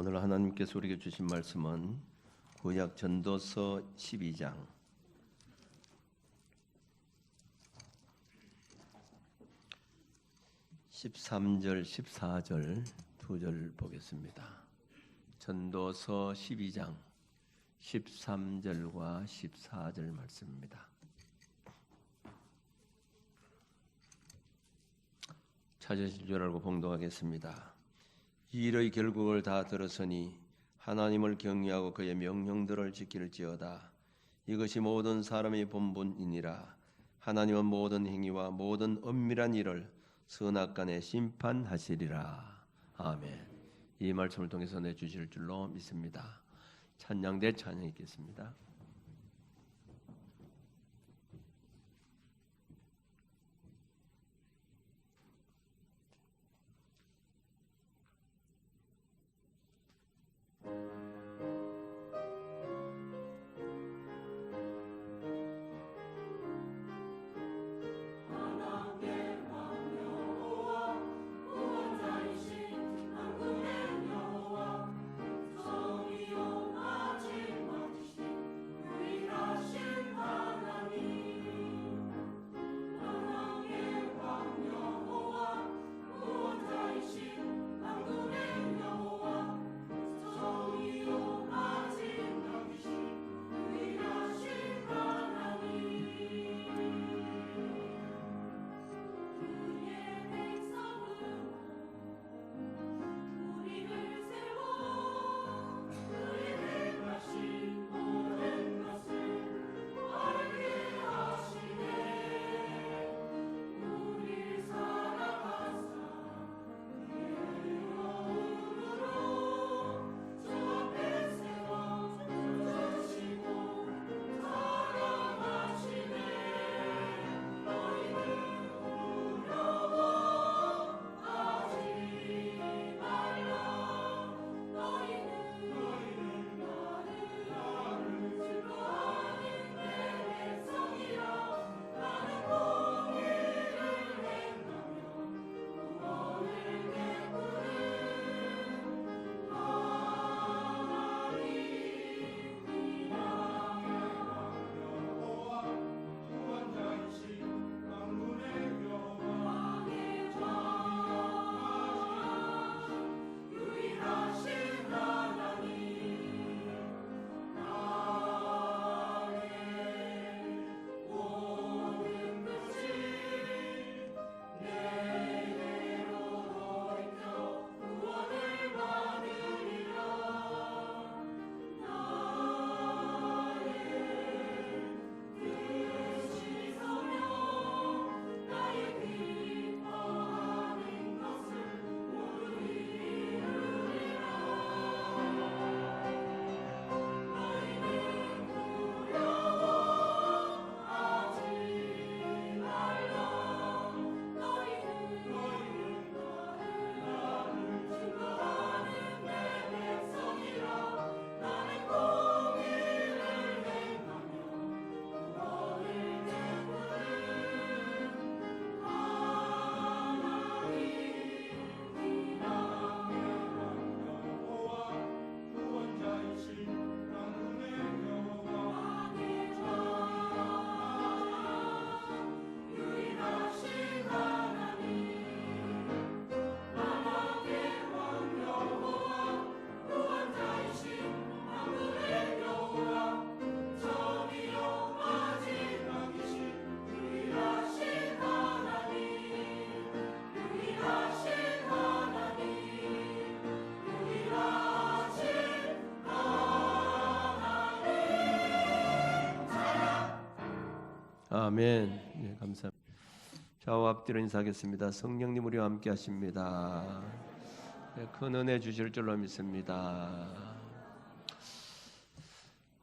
오늘 하나님께서 우리에게 주신 말씀은 구약 전도서 12장 13절 14절 두 절 보겠습니다. 전도서 12장 13절과 14절 말씀입니다. 찾으실 줄 알고 봉독하겠습니다. 이 일의 결국을 다 들었으니 하나님을 경외하고 그의 명령들을 지킬지어다. 이것이 모든 사람의 본분이니라. 하나님은 모든 행위와 모든 은밀한 일을 선악간에 심판하시리라. 아멘. 이 말씀을 통해서 내주실 줄로 믿습니다. 찬양대 찬양 있겠습니다. 아멘. 네, 감사합니다. 좌우 앞뒤로 인사하겠습니다. 성령님 우리와 함께 하십니다. 네, 큰 은혜 주실 줄로 믿습니다.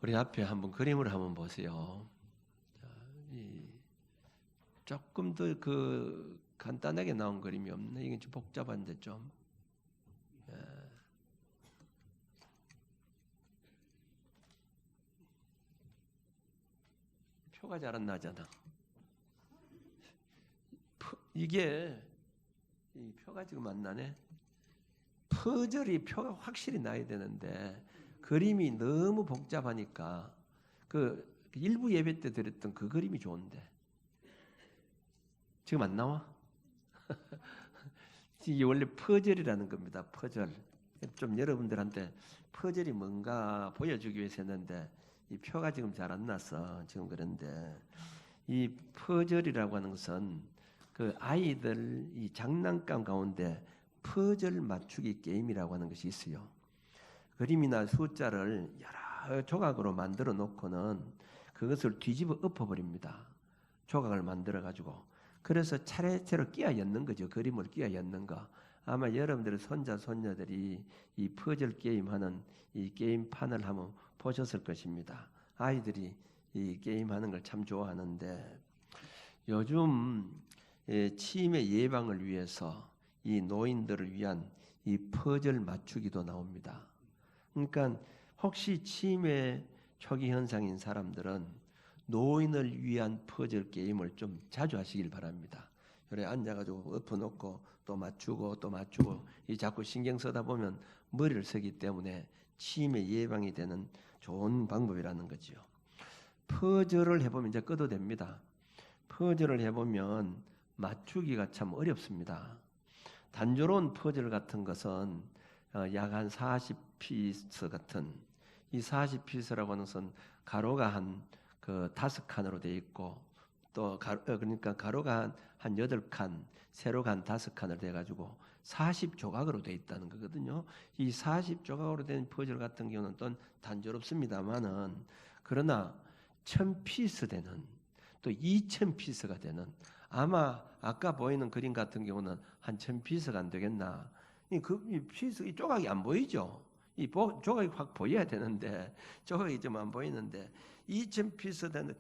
우리 앞에 한번 그림을 한번 보세요. 조금 더 간단하게 나온 그림이 없네. 이게 좀 복잡한데 좀. 표가 잘 안 나잖아. 이게 이 표가 지금 안 나네. 퍼즐이 표가 확실히 나야 되는데 그림이 너무 복잡하니까 그 일부 예배 때 드렸던 그 그림이 좋은데 지금 안 나와? 이게 원래 퍼즐이라는 겁니다. 퍼즐. 좀 여러분들한테 퍼즐이 뭔가 보여주기 위해서 했는데 이 표가 지금 잘 안 나서 지금 그런데 이 퍼즐이라고 하는 것은 그 아이들 이 장난감 가운데 퍼즐 맞추기 게임이라고 하는 것이 있어요. 그림이나 숫자를 여러 조각으로 만들어 놓고는 그것을 뒤집어 엎어버립니다. 조각을 만들어 가지고 그래서 차례차례 끼워 엮는 거죠. 그림을 끼워 엮는 거. 아마 여러분들의 손자 손녀들이 이 퍼즐 게임하는 이 게임판을 한번 보셨을 것입니다. 아이들이 이 게임하는 걸 참 좋아하는데 요즘 치매 예방을 위해서 이 노인들을 위한 이 퍼즐 맞추기도 나옵니다. 그러니까 혹시 치매 초기 현상인 사람들은 노인을 위한 퍼즐 게임을 좀 자주 하시길 바랍니다. 그래 앉아가지고 엎어놓고 또 맞추고 또 맞추고 이 자꾸 신경 쓰다 보면 머리를 쓰기 때문에 치매 예방이 되는 좋은 방법이라는 거지요. 퍼즐을 해보면 이제 꺼도 됩니다. 퍼즐을 해보면 맞추기가 참 어렵습니다. 단조로운 퍼즐 같은 것은 약 한 40피스 같은 이 40피스라고 하는 것은 가로가 한 그 5칸으로 되어 있고 또 그러니까 가로가 한 8칸, 세로가 한 5칸으로 돼 가지고 40조각으로 되어 있다는 거거든요. 이 40조각으로 된 퍼즐 같은 경우는 또 단조롭습니다만은 그러나 1000피스 되는 또 2000피스가 되는 아마 아까 보이는 그림 같은 경우는 한 1000피스가 안 되겠나. 이 피스 이 조각이 안 보이죠. 이 조각이 확 보여야 되는데 조각이 좀 안 보이는데 2000피스 되는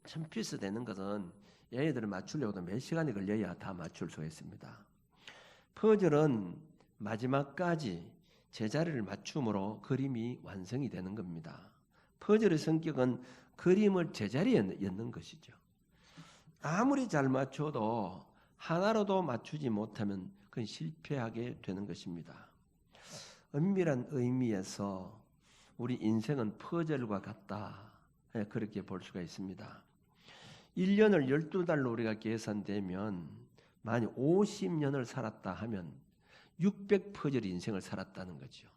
1000피스 되는 것은 얘네들을 맞추려고도 몇 시간이 걸려야 다 맞출 수 있습니다. 퍼즐은 마지막까지 제자리를 맞춤으로 그림이 완성이 되는 겁니다. 퍼즐의 성격은 그림을 제자리에 엮는 것이죠. 아무리 잘 맞춰도 하나로도 맞추지 못하면 그건 실패하게 되는 것입니다. 엄밀한 의미에서 우리 인생은 퍼즐과 같다. 그렇게 볼 수가 있습니다. 1년을 12달로 우리가 계산되면 만약 50년을 살았다 하면 600퍼즐 인생을 살았다는 거죠.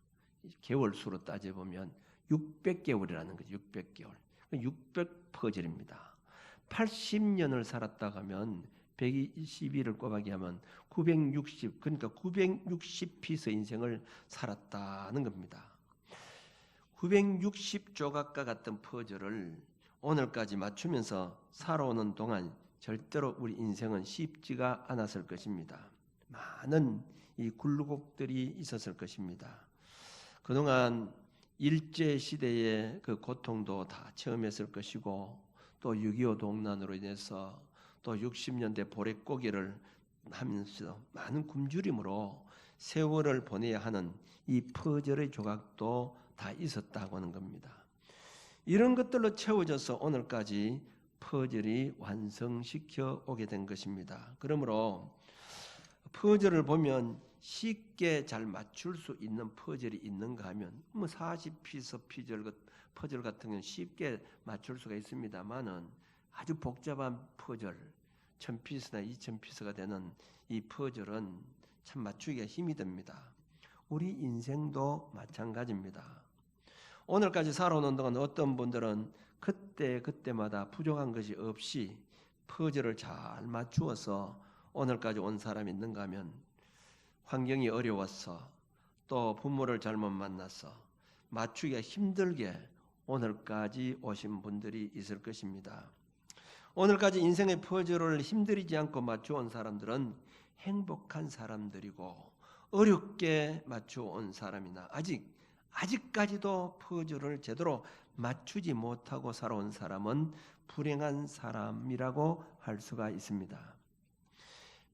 개월 수로 따져보면 600개월이라는 거죠. 600개월. 600퍼즐입니다. 80년을 살았다 하면 121을 곱하기 하면 960 그러니까 960피스 인생을 살았다는 겁니다. 960조각과 같은 퍼즐을 오늘까지 맞추면서 살아오는 동안 절대로 우리 인생은 쉽지가 않았을 것입니다. 많은 이 굴곡들이 있었을 것입니다. 그동안 일제시대의 그 고통도 다 체험했을 것이고 또 6.25 동란으로 인해서 또 60년대 보릿고기를 하면서 많은 굶주림으로 세월을 보내야 하는 이 퍼즐의 조각도 다 있었다고 하는 겁니다. 이런 것들로 채워져서 오늘까지 퍼즐이 완성시켜 오게 된 것입니다. 그러므로 퍼즐을 보면 쉽게 잘 맞출 수 있는 퍼즐이 있는가 하면 40피스 퍼즐 같은 경우는 쉽게 맞출 수가 있습니다만은 아주 복잡한 퍼즐 1000피스나 2000피스가 되는 이 퍼즐은 참 맞추기가 힘이 듭니다. 우리 인생도 마찬가지입니다. 오늘까지 살아오는 동안 어떤 분들은 그때마다 부족한 것이 없이 퍼즐을 잘 맞추어서 오늘까지 온 사람이 있는가 하면 환경이 어려워서 또 부모를 잘못 만나서 맞추기가 힘들게 오늘까지 오신 분들이 있을 것입니다. 오늘까지 인생의 퍼즐을 힘들이지 않고 맞춰온 사람들은 행복한 사람들이고 어렵게 맞춰온 사람이나 아직까지도 퍼즐을 제대로 맞추지 못하고 살아온 사람은 불행한 사람이라고 할 수가 있습니다.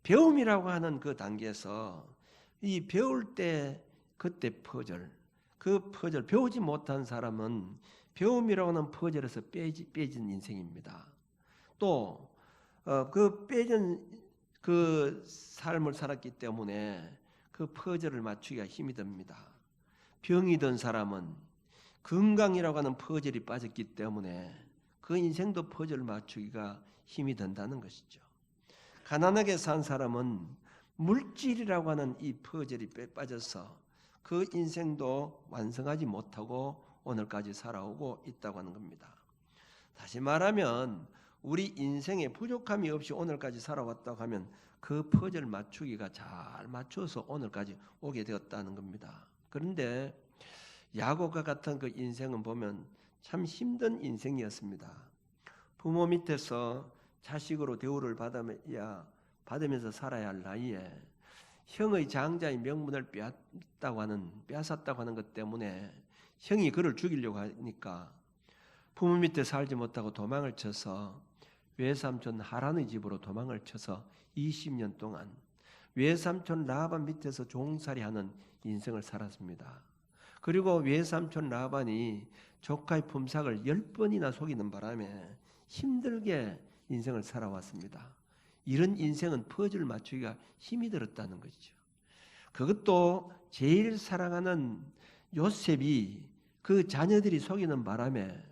배움이라고 하는 그 단계에서 이 배울 때 그때 퍼즐, 그 퍼즐 배우지 못한 사람은 배움이라고 하는 퍼즐에서 빼진 인생입니다. 또 그 빼진 그 삶을 살았기 때문에 그 퍼즐을 맞추기가 힘이 듭니다. 병이 든 사람은 건강이라고 하는 퍼즐이 빠졌기 때문에 그 인생도 퍼즐을 맞추기가 힘이 든다는 것이죠. 가난하게 산 사람은 물질이라고 하는 이 퍼즐이 빠져서 그 인생도 완성하지 못하고 오늘까지 살아오고 있다고 하는 겁니다. 다시 말하면 우리 인생에 부족함이 없이 오늘까지 살아왔다고 하면 그 퍼즐 맞추기가 잘 맞춰서 오늘까지 오게 되었다는 겁니다. 그런데 야곱과 같은 그 인생은 보면 참 힘든 인생이었습니다. 부모 밑에서 자식으로 대우를 받으면서 살아야 할 나이에 형의 장자의 명분을 빼앗았다고 하는 것 때문에 형이 그를 죽이려고 하니까 부모 밑에 살지 못하고 도망을 쳐서 외삼촌 하란의 집으로 도망을 쳐서 20년 동안 외삼촌 라반 밑에서 종살이하는 인생을 살았습니다. 그리고 외삼촌 라반이 조카의 품삯을 10번이나 속이는 바람에 힘들게 인생을 살아왔습니다. 이런 인생은 퍼즐 맞추기가 힘이 들었다는 것이죠. 그것도 제일 사랑하는 요셉이 그 자녀들이 속이는 바람에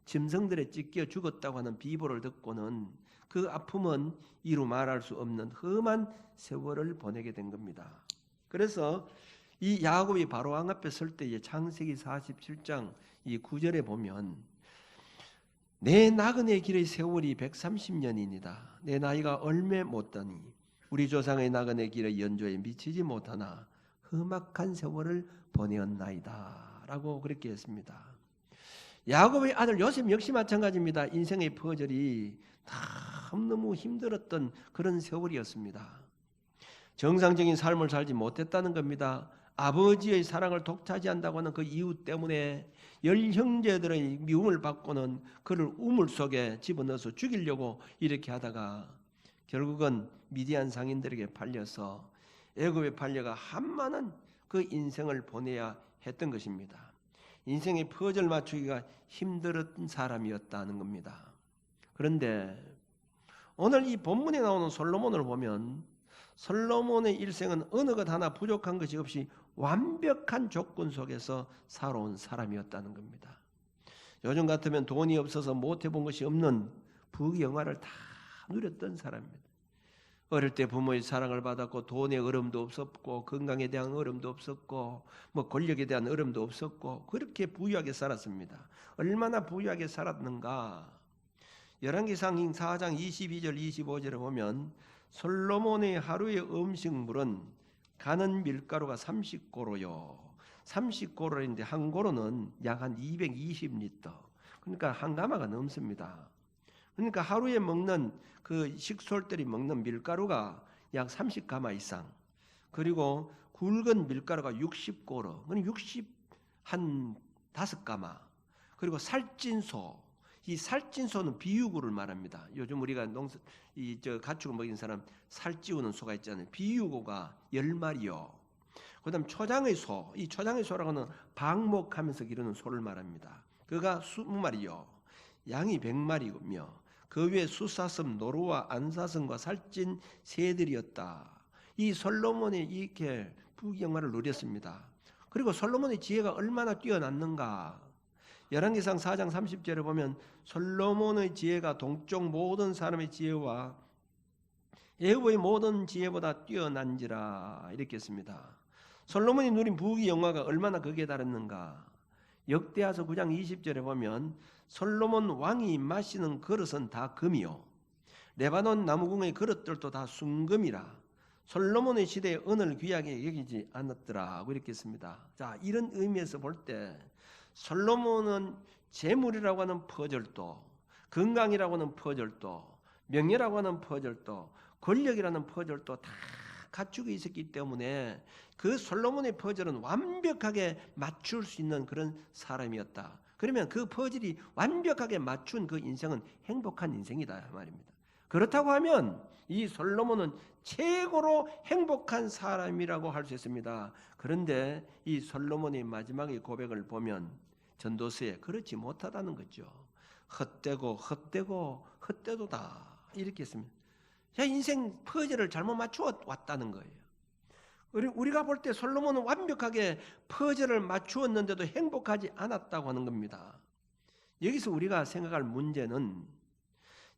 짐승들에 찢겨 죽었다고 하는 비보를 듣고는 그 아픔은 이루 말할 수 없는 험한 세월을 보내게 된 겁니다. 그래서 이 야곱이 바로왕 앞에 설 때에 창세기 47장 이 9절에 보면 내 나그네 길의 세월이 130년이니라. 내 나이가 얼매 못하니 우리 조상의 나그네 길의 연조에 미치지 못하나 험악한 세월을 보내었나이다 라고 그렇게 했습니다. 야곱의 아들 요셉 역시 마찬가지입니다. 인생의 퍼즐이 너무 힘들었던 그런 세월이었습니다. 정상적인 삶을 살지 못했다는 겁니다. 아버지의 사랑을 독차지한다고 하는 그 이유 때문에 열 형제들의 미움을 받고는 그를 우물 속에 집어넣어서 죽이려고 이렇게 하다가 결국은 미디안 상인들에게 팔려서 애굽에 팔려가 한많은 그 인생을 보내야 했던 것입니다. 인생의 퍼즐 맞추기가 힘들었던 사람이었다는 겁니다. 그런데 오늘 이 본문에 나오는 솔로몬을 보면 솔로몬의 일생은 어느 것 하나 부족한 것이 없이 완벽한 조건 속에서 살아온 사람이었다는 겁니다. 요즘 같으면 돈이 없어서 못 해본 것이 없는 부귀영화를 다 누렸던 사람입니다. 어릴 때 부모의 사랑을 받았고 돈의 어려움도 없었고 건강에 대한 어려움도 없었고 권력에 대한 어려움도 없었고 그렇게 부유하게 살았습니다. 얼마나 부유하게 살았는가. 열왕기상 4장 22절 25절에 보면 솔로몬의 하루의 음식물은 가는 밀가루가 30고로요. 30고로인데 한 고로는 약 한 220리터. 그러니까 한 가마가 넘습니다. 그러니까 하루에 먹는 그 식솔들이 먹는 밀가루가 약 30가마 이상. 그리고 굵은 밀가루가 60고로. 그건 60한 5가마. 그리고 살찐소. 이 살찐소는 비유구를 말합니다. 요즘 우리가 가축을 먹이는 사람 살찌우는 소가 있잖아요. 비유구가 10마리요. 그다음 초장의 소, 이 초장의 소라고 하는 방목하면서 기르는 소를 말합니다. 그가 20마리요. 양이 100마리며 그 외에 수사슴, 노루와 안사슴과 살찐 새들이었다. 이 솔로몬이 이렇게 부귀영화를 누렸습니다. 그리고 솔로몬의 지혜가 얼마나 뛰어났는가. 열왕기상 4장 30절에 보면 솔로몬의 지혜가 동쪽 모든 사람의 지혜와 애굽의 모든 지혜보다 뛰어난지라 이렇게 했습니다. 솔로몬이 누린 부귀영화가 얼마나 극에 달했는가. 역대하서 9장 20절에 보면 솔로몬 왕이 마시는 그릇은 다 금이요 레바논 나무궁의 그릇들도 다 순금이라 솔로몬의 시대에 은을 귀하게 여기지 않았더라 고 이렇게 했습니다. 자, 이런 의미에서 볼 때 솔로몬은 재물이라고 하는 퍼즐도 건강이라고 하는 퍼즐도 명예라고 하는 퍼즐도 권력이라는 퍼즐도 다 갖추고 있었기 때문에 그 솔로몬의 퍼즐은 완벽하게 맞출 수 있는 그런 사람이었다. 그러면 그 퍼즐이 완벽하게 맞춘 그 인생은 행복한 인생이다 말입니다. 그렇다고 하면 이 솔로몬은 최고로 행복한 사람이라고 할 수 있습니다. 그런데 이 솔로몬의 마지막의 고백을 보면 전도서에 그렇지 못하다는 거죠. 헛되도다 이렇게 했습니다. 인생 퍼즐을 잘못 맞추어 왔다는 거예요. 우리가 볼 때 솔로몬은 완벽하게 퍼즐을 맞추었는데도 행복하지 않았다고 하는 겁니다. 여기서 우리가 생각할 문제는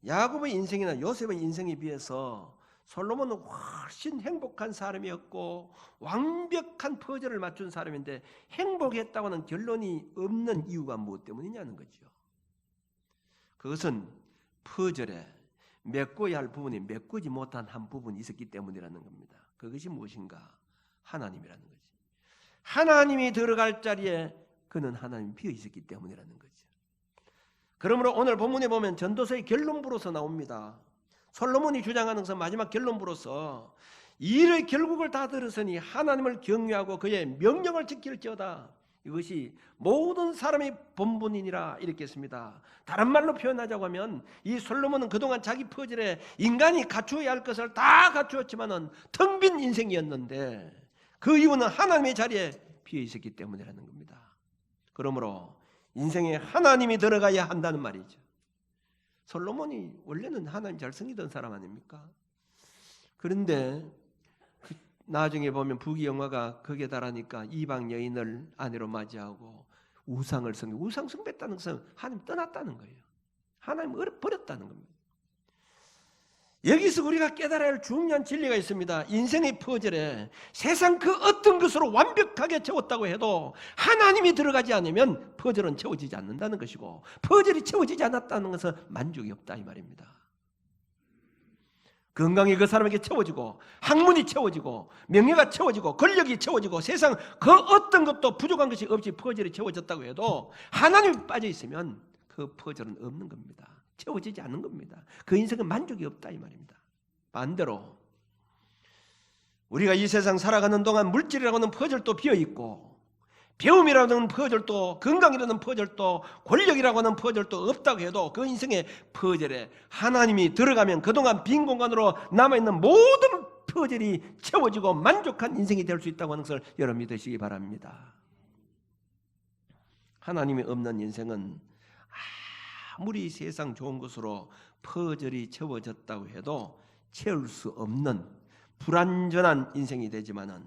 야곱의 인생이나 요셉의 인생에 비해서 솔로몬은 훨씬 행복한 사람이었고 완벽한 퍼즐을 맞춘 사람인데 행복했다고 하는 결론이 없는 이유가 무엇 때문이냐는 거죠. 그것은 퍼즐에 메꿔야 할 부분이 메꾸지 못한 한 부분이 있었기 때문이라는 겁니다. 그것이 무엇인가? 하나님이라는 거지. 하나님이 들어갈 자리에 그는 하나님이 비어 있었기 때문이라는 거죠. 그러므로 오늘 본문에 보면 전도서의 결론부로서 나옵니다. 솔로몬이 주장하는 것은 마지막 결론부로서 일의 결국을 다 들었으니 하나님을 경외하고 그의 명령을 지킬지어다. 이것이 모든 사람의 본분이니라 이렇게 했습니다. 다른 말로 표현하자고 하면 이 솔로몬은 그동안 자기 퍼즐에 인간이 갖추어야 할 것을 다 갖추었지만은 텅 빈 인생이었는데 그 이유는 하나님의 자리에 비어 있었기 때문이라는 겁니다. 그러므로 인생에 하나님이 들어가야 한다는 말이죠. 솔로몬이 원래는 하나님 잘 섬기던 사람 아닙니까? 그런데 나중에 보면 부귀영화가 극에 달하니까 이방 여인을 아내로 맞이하고 우상을 섬기고 우상 숭배했다는 것은 하나님 떠났다는 거예요. 하나님을 버렸다는 겁니다. 여기서 우리가 깨달아야 할 중요한 진리가 있습니다. 인생의 퍼즐에 세상 그 어떤 것으로 완벽하게 채웠다고 해도 하나님이 들어가지 않으면 퍼즐은 채워지지 않는다는 것이고 퍼즐이 채워지지 않았다는 것은 만족이 없다 이 말입니다. 건강이 그 사람에게 채워지고 학문이 채워지고 명예가 채워지고 권력이 채워지고 세상 그 어떤 것도 부족한 것이 없이 퍼즐이 채워졌다고 해도 하나님이 빠져 있으면 그 퍼즐은 없는 겁니다. 채워지지 않는 겁니다. 그 인생은 만족이 없다 이 말입니다. 반대로 우리가 이 세상 살아가는 동안 물질이라고 하는 퍼즐도 비어있고 배움이라고 하는 퍼즐도 건강이라는 퍼즐도 권력이라고 하는 퍼즐도 없다고 해도 그 인생의 퍼즐에 하나님이 들어가면 그동안 빈 공간으로 남아있는 모든 퍼즐이 채워지고 만족한 인생이 될 수 있다고 하는 것을 여러분 믿으시기 바랍니다. 하나님이 없는 인생은 아무리 세상 좋은 것으로 퍼즐이 채워졌다고 해도 채울 수 없는 불완전한 인생이 되지만은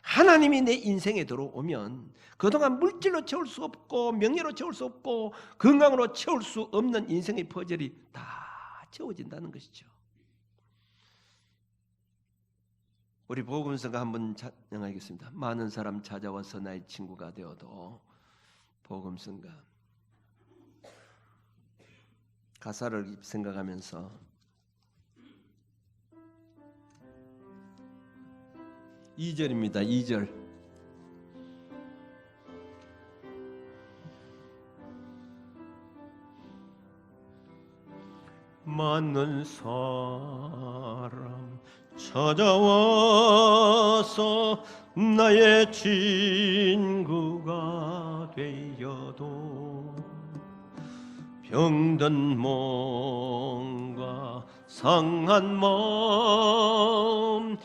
하나님이 내 인생에 들어오면 그동안 물질로 채울 수 없고 명예로 채울 수 없고 건강으로 채울 수 없는 인생의 퍼즐이 다 채워진다는 것이죠. 우리 복음서가 한번 찬양하겠습니다. 많은 사람 찾아와서 나의 친구가 되어도 복음서가 가사를 생각하면서 이 절입니다. 2절. 많은 사람 찾아와서 나의 친구가 되어도 병든 몸과 상한 마음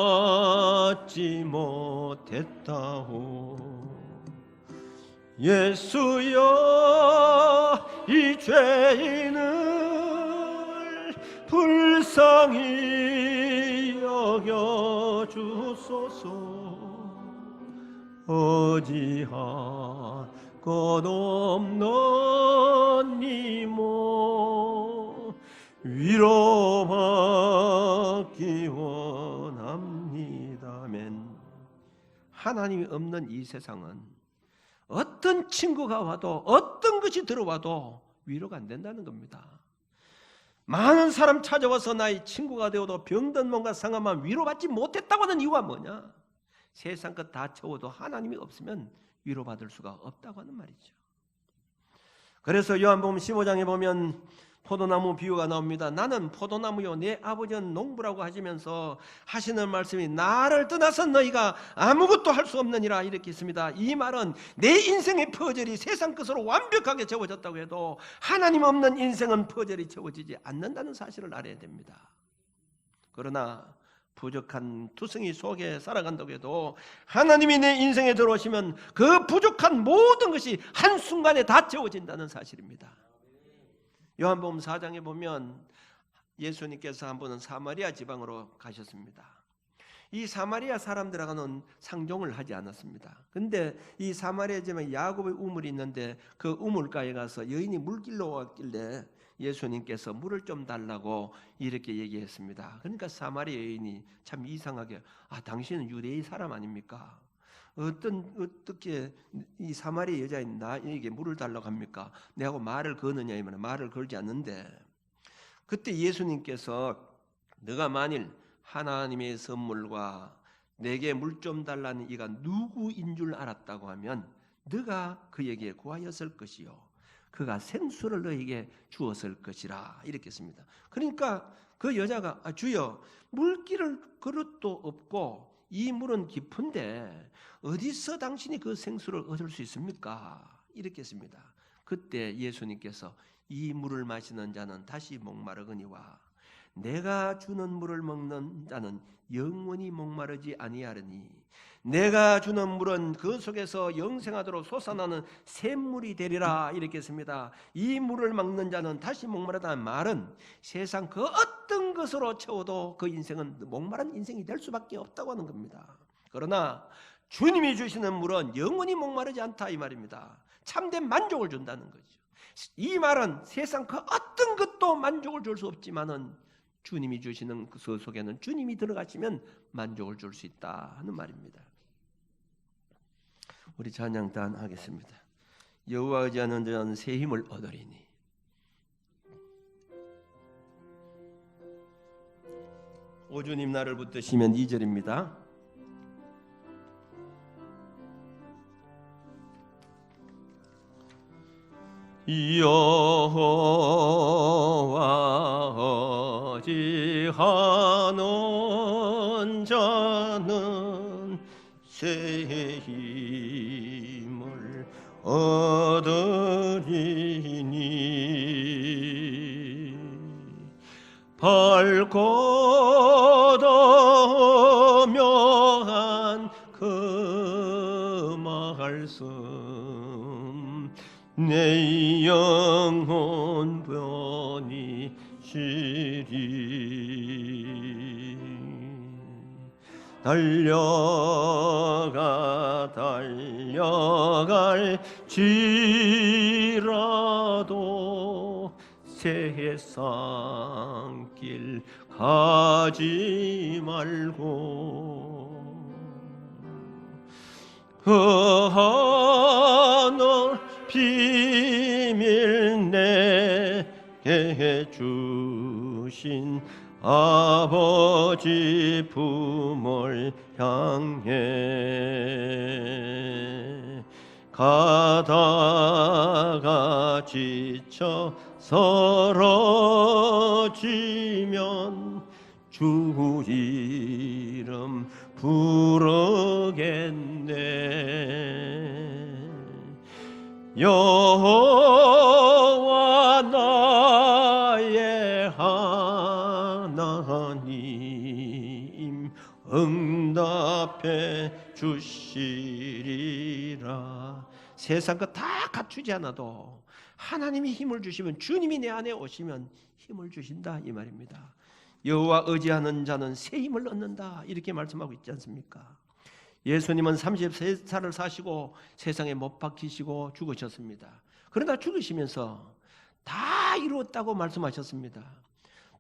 위로받지 못했다오. 예수여 이 죄인을 불쌍히 여겨주소서. 어지한 것 없는 이모 위로받기 원합니다. 아멘. 하나님이 없는 이 세상은 어떤 친구가 와도 어떤 것이 들어와도 위로가 안 된다는 겁니다. 많은 사람 찾아와서 나의 친구가 되어도 병든 몸과 상한 마음 위로받지 못했다고 하는 이유가 뭐냐? 세상 것 다 채워도 하나님이 없으면 위로받을 수가 없다고 하는 말이죠. 그래서 요한복음 15장에 보면 포도나무 비유가 나옵니다. 나는 포도나무요 내 아버지는 농부라고 하시면서 하시는 말씀이 나를 떠나서 너희가 아무것도 할 수 없느니라 이렇게 있습니다. 이 말은 내 인생의 퍼즐이 세상 것으로 완벽하게 채워졌다고 해도 하나님 없는 인생은 퍼즐이 채워지지 않는다는 사실을 알아야 됩니다. 그러나 부족한 투성이 속에 살아간다고 해도 하나님이 내 인생에 들어오시면 그 부족한 모든 것이 한순간에 다 채워진다는 사실입니다. 요한복음 4장에 보면 예수님께서 한 번은 사마리아 지방으로 가셨습니다. 이 사마리아 사람들하고는 상종을 하지 않았습니다. 근데 이 사마리아 지역에 야곱의 우물이 있는데 그 우물가에 가서 여인이 물길로 왔길래 예수님께서 물을 좀 달라고 이렇게 얘기했습니다. 그러니까 사마리아 여인이 참 이상하게 당신은 유대인 사람 아닙니까? 어떻게 이 사마리아 여자인 나에게 물을 달라고 합니까? 내하고 말을 거느냐 이 말이야. 말을 걸지 않는데 그때 예수님께서 너가 만일 하나님의 선물과 내게 물 좀 달라는 이가 누구인 줄 알았다고 하면 너가 그에게 구하였을 것이요 그가 생수를 너에게 주었을 것이라 이렇게 했습니다. 그러니까 그 여자가 주여 물기를 그릇도 없고 이 물은 깊은데 어디서 당신이 그 생수를 얻을 수 있습니까? 이렇게 했습니다. 그때 예수님께서 이 물을 마시는 자는 다시 목마르거니와 내가 주는 물을 먹는 자는 영원히 목마르지 아니하리니 내가 주는 물은 그 속에서 영생하도록 솟아나는 샘물이 되리라 이렇게 했습니다. 이 물을 먹는 자는 다시 목마르다는 말은 세상 그 어떤 것으로 채워도 그 인생은 목마른 인생이 될 수밖에 없다고 하는 겁니다. 그러나 주님이 주시는 물은 영원히 목마르지 않다 이 말입니다. 참된 만족을 준다는 거죠. 이 말은 세상 그 어떤 것도 만족을 줄 수 없지만은 주님이 주시는 그 속에는 주님이 들어가시면 만족을 줄 수 있다 하는 말입니다. 우리 찬양 단하겠습니다. 여호와 의지하는 자는 새 힘을 얻으리니. 오 주님 나를 붙드시면 2절입니다. 여호와 의지하는 자는 새 힘을 얻으리니 밝고 도묘한 그 말씀 내 영혼 변이시리 달려갈지라도 세상 길 가지 말고 그 하늘 비밀 내게 주신 아버지 품을 향해 가다가 지쳐 쓰러지면 주 이름 부르겠네. 여호와 나의 하나님 응답해 주시리라. 세상 거 다 갖추지 않아도 하나님이 힘을 주시면 주님이 내 안에 오시면 힘을 주신다 이 말입니다. 여호와 의지하는 자는 새 힘을 얻는다 이렇게 말씀하고 있지 않습니까? 예수님은 33살을 사시고 세상에 못 박히시고 죽으셨습니다. 그러나 죽으시면서 다 이루었다고 말씀하셨습니다.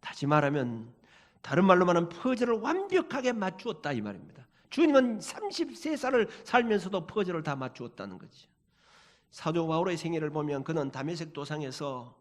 다시 말하면 다른 말로 말하면 퍼즐을 완벽하게 맞추었다 이 말입니다. 주님은 33살을 살면서도 퍼즐을 다 맞추었다는 거죠. 사도 바울의 생애를 보면 그는 다메섹 도상에서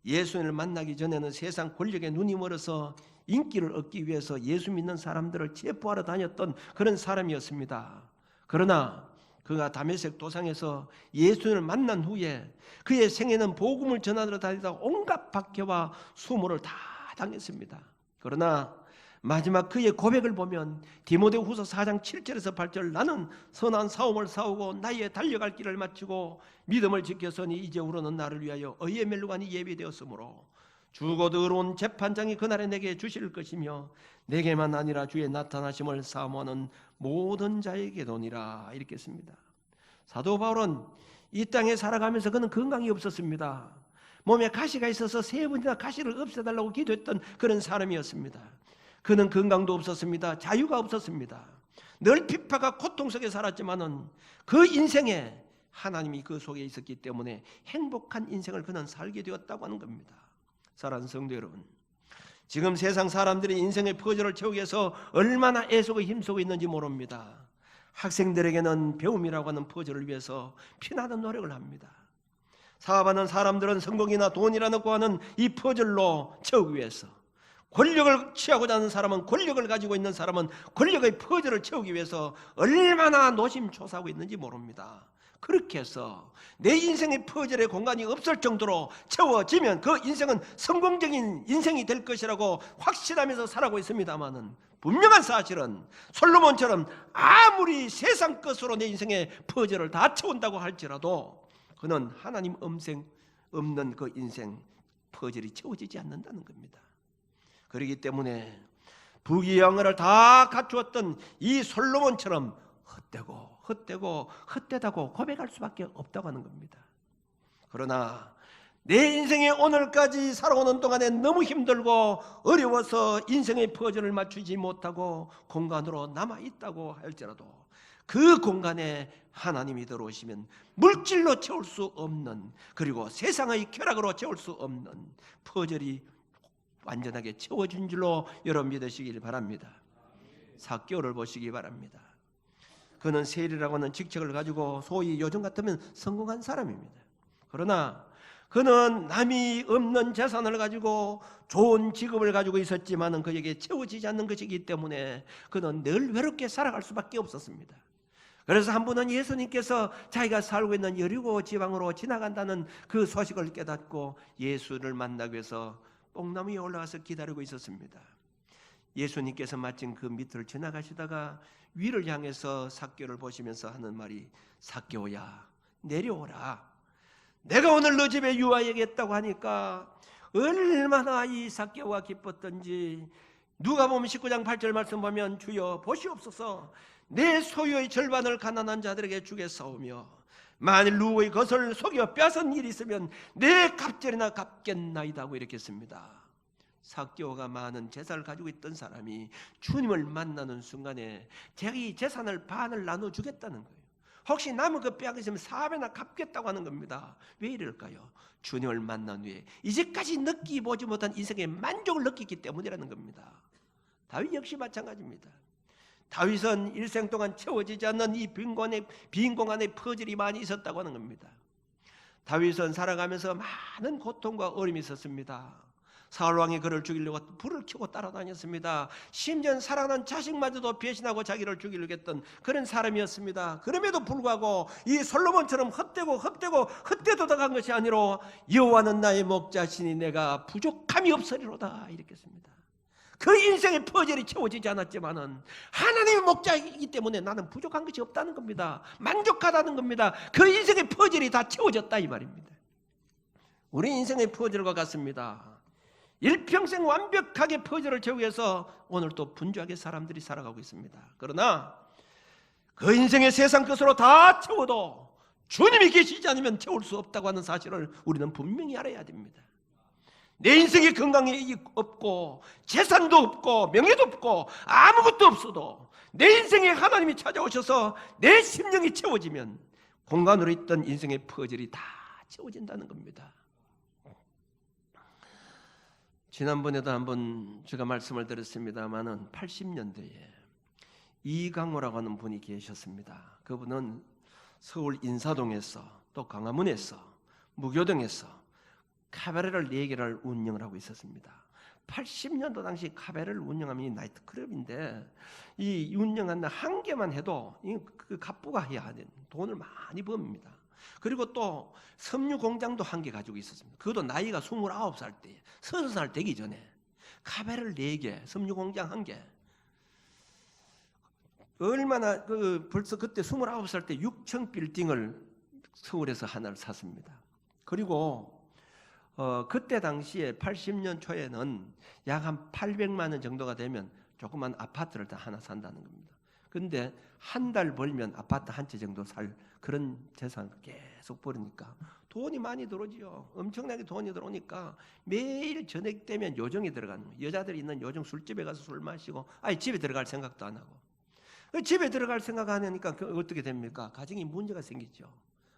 예수님을 만나기 전에는 세상 권력에 눈이 멀어서 인기를 얻기 위해서 예수 믿는 사람들을 체포하러 다녔던 그런 사람이었습니다. 그러나 그가 다메섹 도상에서 예수님을 만난 후에 그의 생애는 복음을 전하러 다니다가 온갖 박해와 수모를 다 당했습니다. 그러나 마지막 그의 고백을 보면 디모데후서 4장 7절에서 8절 나는 선한 싸움을 싸우고 나의 달려갈 길을 마치고 믿음을 지켰으니 이제후로는 나를 위하여 의의 멸관이 예비되었으므로 주곧 의로운 재판장이 그날에 내게 주실 것이며 내게만 아니라 주의 나타나심을 사모하는 모든 자에게도니라 이렇게 했습니다. 사도 바울은 이 땅에 살아가면서 그는 건강이 없었습니다. 몸에 가시가 있어서 3번이나 가시를 없애달라고 기도했던 그런 사람이었습니다. 그는 건강도 없었습니다. 자유가 없었습니다. 늘 핍박과 고통 속에 살았지만은 그 인생에 하나님이 그 속에 있었기 때문에 행복한 인생을 그는 살게 되었다고 하는 겁니다. 사랑하는 성도 여러분, 지금 세상 사람들이 인생의 퍼즐을 채우기 위해서 얼마나 애쓰고 힘쓰고 있는지 모릅니다. 학생들에게는 배움이라고 하는 퍼즐을 위해서 피나는 노력을 합니다. 사업하는 사람들은 성공이나 돈이라고 하는 이 퍼즐로 채우기 위해서, 권력을 취하고자 하는 사람은, 권력을 가지고 있는 사람은 권력의 퍼즐을 채우기 위해서 얼마나 노심초사하고 있는지 모릅니다. 그렇게 해서 내 인생의 퍼즐의 공간이 없을 정도로 채워지면 그 인생은 성공적인 인생이 될 것이라고 확신하면서 살아가고 있습니다마는, 분명한 사실은 솔로몬처럼 아무리 세상 것으로 내 인생의 퍼즐을 다 채운다고 할지라도 그는 하나님 음생 없는 그 인생 퍼즐이 채워지지 않는다는 겁니다. 그렇기 때문에 부귀영화를 다 갖추었던 이 솔로몬처럼 헛되다고 고백할 수밖에 없다고 하는 겁니다. 그러나 내 인생의 오늘까지 살아오는 동안에 너무 힘들고 어려워서 인생의 퍼즐을 맞추지 못하고 공간으로 남아있다고 할지라도 그 공간에 하나님이 들어오시면 물질로 채울 수 없는, 그리고 세상의 쾌락으로 채울 수 없는 퍼즐이 완전하게 채워진 줄로 여러분 믿으시길 바랍니다. 삭개오를 보시기 바랍니다. 그는 세리라고 하는 직책을 가지고 소위 요즘 같으면 성공한 사람입니다. 그러나 그는 남이 없는 재산을 가지고 좋은 직업을 가지고 있었지만은 그에게 채워지지 않는 것이기 때문에 그는 늘 외롭게 살아갈 수밖에 없었습니다. 그래서 한 번은 예수님께서 자기가 살고 있는 여리고 지방으로 지나간다는 그 소식을 깨닫고 예수를 만나기 위해서 뽕나무 위에 올라가서 기다리고 있었습니다. 예수님께서 마침 그 밑을 지나가시다가 위를 향해서 삭개오를 보시면서 하는 말이, 삭개오야 내려오라. 내가 오늘 너 집에 유하여겠다고 하니까 얼마나 이 삭개오가 기뻤던지, 누가복음 19장 8절 말씀 보면 주여 보시옵소서 내 소유의 절반을 가난한 자들에게 주겠사오며 만일 누구의 것을 속여 빼앗은 일이 있으면 내 갑절이나 갚겠나이다 하고 이렇게 했습니다. 삭개오가 많은 재산을 가지고 있던 사람이 주님을 만나는 순간에 자기 재산을 반을 나눠주겠다는 거예요. 혹시 남은 그 빼앗으면 4배나 갚겠다고 하는 겁니다. 왜 이럴까요? 주님을 만난 후에 이제까지 느끼보지 못한 인생의 만족을 느끼기 때문이라는 겁니다. 다윗 역시 마찬가지입니다. 다윗은 일생 동안 채워지지 않는 이 빈 공간에 퍼즐이 많이 있었다고 하는 겁니다. 다윗은 살아가면서 많은 고통과 어려움이 있었습니다. 사울왕이 그를 죽이려고 불을 켜고 따라다녔습니다. 심지어 사랑하는 자식마저도 배신하고 자기를 죽이려고 했던 그런 사람이었습니다. 그럼에도 불구하고 이 솔로몬처럼 헛되도록한 것이 아니라 여호와는 나의 목자시니 내가 부족함이 없으리로다 이렇게 했습니다. 그 인생의 퍼즐이 채워지지 않았지만은 하나님의 목자이기 때문에 나는 부족한 것이 없다는 겁니다. 만족하다는 겁니다. 그 인생의 퍼즐이 다 채워졌다 이 말입니다. 우리 인생의 퍼즐과 같습니다. 일평생 완벽하게 퍼즐을 채우기 위해서 오늘 또 분주하게 사람들이 살아가고 있습니다. 그러나 그 인생의 세상 것으로 다 채워도 주님이 계시지 않으면 채울 수 없다고 하는 사실을 우리는 분명히 알아야 됩니다. 내 인생에 건강이 없고 재산도 없고 명예도 없고 아무것도 없어도 내 인생에 하나님이 찾아오셔서 내 심령이 채워지면 공간으로 있던 인생의 퍼즐이 다 채워진다는 겁니다. 지난번에도 한번 제가 말씀을 드렸습니다마는 80년대에 이강호라고 하는 분이 계셨습니다. 그분은 서울 인사동에서 또 광화문에서 무교동에서 카바레를 4개를 운영을 하고 있었습니다. 80년도 당시 카바레를 운영하면 나이트클럽인데 이 운영한 한 개만 해도 그 갑부가 해야 하는 돈을 많이 법니다. 그리고 또 섬유 공장도 한 개 가지고 있었습니다. 그것도 나이가 29살 때, 30살 되기 전에 카바레를 4개, 섬유 공장 1개. 얼마나 벌써 그때 29살 때 6층 빌딩을 서울에서 하나를 샀습니다. 그리고 그때 당시에 80년 초에는 약 한 800만 원 정도가 되면 조그만 아파트를 다 하나 산다는 겁니다. 그런데 한 달 벌면 아파트 한 채 정도 살 그런 재산을 계속 벌으니까 돈이 많이 들어오지요. 엄청나게 돈이 들어오니까 매일 저녁 되면 요정이 들어가는 거예요. 여자들이 있는 요정 술집에 가서 술 마시고 아예 집에 들어갈 생각도 안 하고. 집에 들어갈 생각 안 하니까 어떻게 됩니까? 가정이 문제가 생기죠.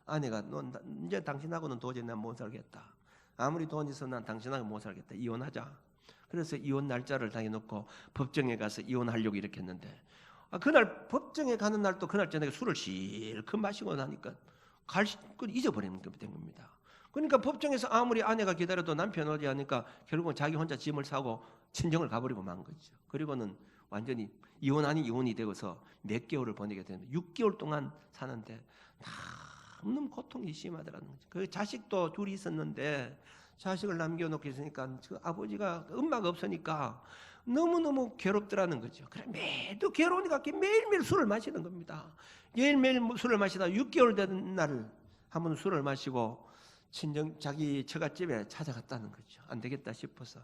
아내가 넌 이제 당신하고는 도저히 난 못 살겠다. 아무리 돈 있어 난 당신하고 못 살겠다. 이혼하자. 그래서 이혼 날짜를 정해놓고 법정에 가서 이혼하려고 이렇게 했는데 그날 법정에 가는 날도 그날 저녁에 술을 실컷 마시고 나니까 잊어버리는 게 된 겁니다. 그러니까 법정에서 아무리 아내가 기다려도 남편 오지 않으니까 결국은 자기 혼자 짐을 사고 친정을 가버리고 만 거죠. 그리고는 완전히 이혼 아닌 이혼이 되어서 몇 개월을 보내게 되는데 6개월 동안 사는데 너무 고통이 심하더라는 거죠. 그 자식도 둘이 있었는데 자식을 남겨놓고 있으니까 그 아버지가 엄마가 없으니까 너무너무 괴롭더라는 거죠. 그래 매도 괴로우니까 매일매일 술을 마시는 겁니다. 매일매일 술을 마시다 6개월 된 날을 한번 술을 마시고 자기 처갓집에 찾아갔다는 거죠. 안 되겠다 싶어서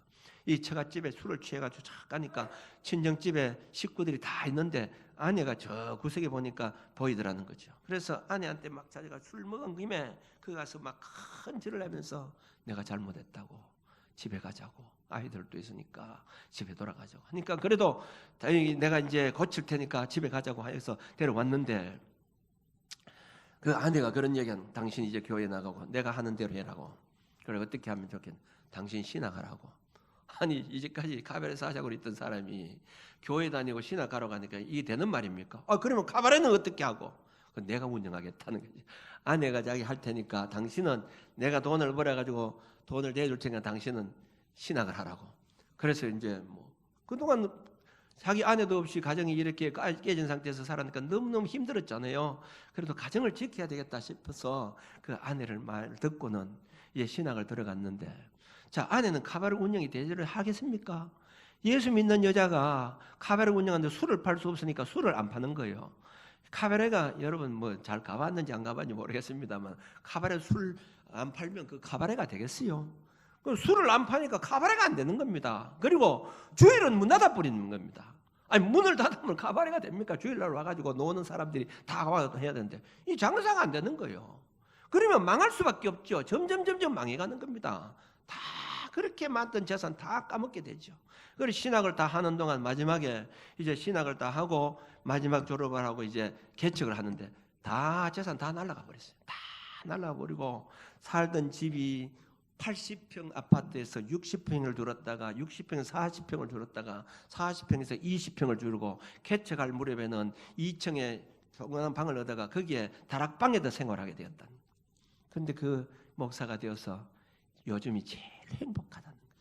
이 처갓집에 술을 취해가지고 착 가니까 친정집에 식구들이 다 있는데 아내가 저 구석에 보니까 보이더라는 거죠. 그래서 아내한테 막 자기가 술 먹은 김에 그 가서 막 큰 절을 하면서 내가 잘못했다고 집에 가자고 아이들도 있으니까 집에 돌아가자고 하니까 그래도 다행히 내가 이제 고칠 테니까 집에 가자고 해서 데려왔는데 그 아내가 그런 얘기한 당신 이제 교회 나가고 내가 하는 대로 해라고. 그래 어떻게 하면 좋겠냐. 당신 신학하라고. 아니 이제까지 카바레에서 하자고 있던 사람이 교회 다니고 신학하러 가니까 이게 되는 말입니까? 그러면 카바레는 어떻게 하고? 내가 운영하겠다는 거지. 아내가 자기 할 테니까 당신은 내가 돈을 벌어가지고 돈을 내줄 테니까 당신은 신학을 하라고. 그래서 이제 뭐 그동안 자기 아내도 없이 가정이 이렇게 깨진 상태에서 살았으니까 너무너무 힘들었잖아요. 그래도 가정을 지켜야 되겠다 싶어서 그 아내를 말 듣고는 신학을 들어갔는데 자 아내는 카바레 운영이 대절을 하겠습니까? 예수 믿는 여자가 카바레 운영하는데 술을 팔 수 없으니까 술을 안 파는 거예요. 카바레가 여러분 뭐 잘 가봤는지 안 가봤는지 모르겠습니다만 카바레 술 안 팔면 그 카바레가 되겠어요? 술을 안 파니까 카바레가 안 되는 겁니다. 그리고 주일은 문 닫아 버리는 겁니다. 아니 문을 닫으면 카바레가 됩니까? 주일날 와가지고 노는 사람들이 다 와서 해야 되는데 이 장사가 안 되는 거예요. 그러면 망할 수밖에 없죠. 점점 망해가는 겁니다. 다 그렇게 만든 재산 다 까먹게 되죠. 그래서 신학을 다 하는 동안 마지막에 이제 신학을 다 하고 마지막 졸업을 하고 이제 개척을 하는데 다 재산 다 날아가 버렸어요. 다 날아가 버리고 살던 집이 80평 아파트에서 60평을 줄었다가 60평에서 40평을 줄었다가 40평에서 20평을 줄이고 개척할 무렵에는 2층에 조그마한 방을 얻다가 거기에 다락방에도 생활하게 되었다. 그런데 그 목사가 되어서 요즘이 제일 행복하다는 거예요.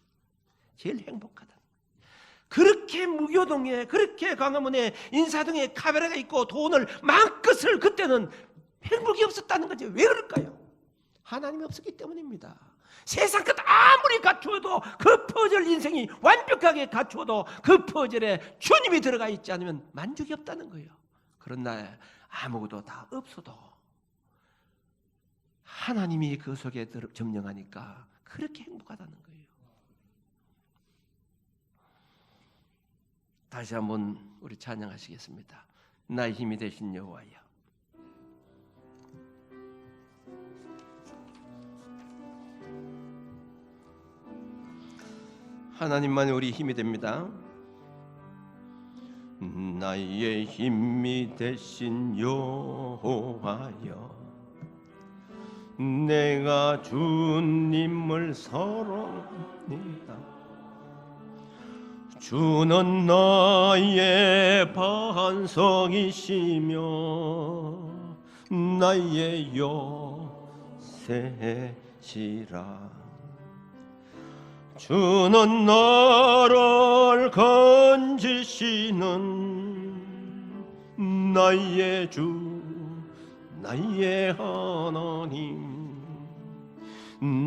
제일 행복하다는 거예요. 그렇게 무교동에 그렇게 광화문에 인사동에 카메라가 있고 돈을 마음껏을 그때는 행복이 없었다는 거죠. 왜 그럴까요? 하나님이 없었기 때문입니다. 세상 끝 아무리 갖추어도 그 퍼즐 인생이 완벽하게 갖추어도 그 퍼즐에 주님이 들어가 있지 않으면 만족이 없다는 거예요. 그런 날 아무것도 다 없어도 하나님이 그 속에 점령하니까 그렇게 행복하다는 거예요. 다시 한번 우리 찬양하시겠습니다. 나의 힘이 되신 여호와여. 하나님만이 우리 힘이 됩니다. 나의 힘이 되신 여호와여, 내가 주님을 사랑합니다. 주는 나의 반석이시며 나의 요새시라. 주는 나를 건지시는 나의 주, 나의 하나님,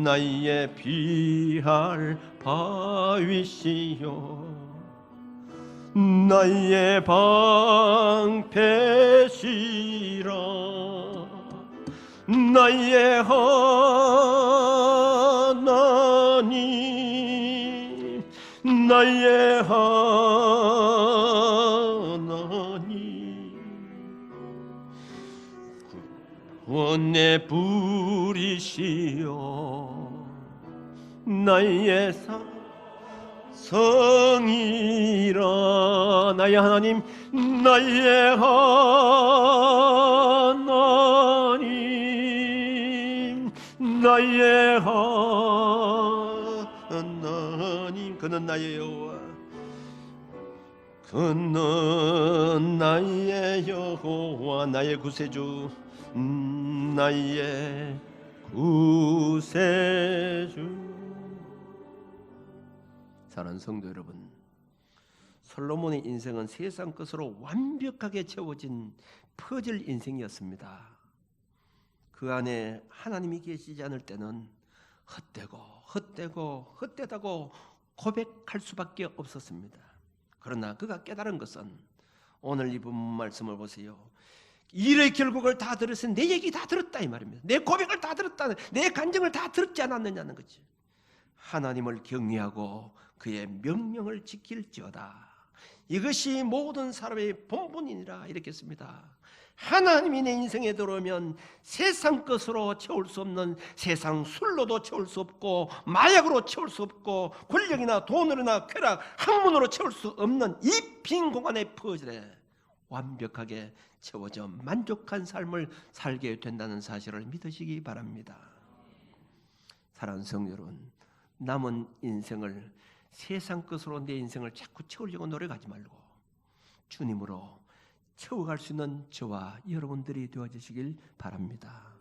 나의 피할 바위시여 나의 방패시라. 나의 하나님, 나의 하나님, 내 불이시여 나의 성이라. 나의 하나님, 나의 하나님, 나의 하나님. 그는 나의 여호와, 그는 나의 여호와, 나의 구세주, 나의 구세주. 사랑하는 성도 여러분, 솔로몬의 인생은 세상 것으로 완벽하게 채워진 퍼즐 인생이었습니다. 그 안에 하나님이 계시지 않을 때는 헛되다고 고백할 수밖에 없었습니다. 그러나 그가 깨달은 것은, 오늘 이 본문 말씀을 보세요. 일의 결국을 다 들었으니 내 얘기 다 들었다 이 말입니다. 내 고백을 다 들었다, 내 간증을 다 들었지 않았느냐는 거지. 하나님을 경외하고 그의 명령을 지킬지어다. 이것이 모든 사람의 본분이니라. 이렇게 씁니다. 하나님이 내 인생에 들어오면 세상 것으로 채울 수 없는, 세상 술로도 채울 수 없고 마약으로 채울 수 없고 권력이나 돈으로나 쾌락, 학문으로 채울 수 없는 이 빈 공간의 퍼즐에 완벽하게 채워져 만족한 삶을 살게 된다는 사실을 믿으시기 바랍니다. 사랑하는 성도 여러분, 남은 인생을 세상 것으로 내 인생을 자꾸 채우려고 노력하지 말고 주님으로 채워갈 수 있는 저와 여러분들이 되어주시길 바랍니다.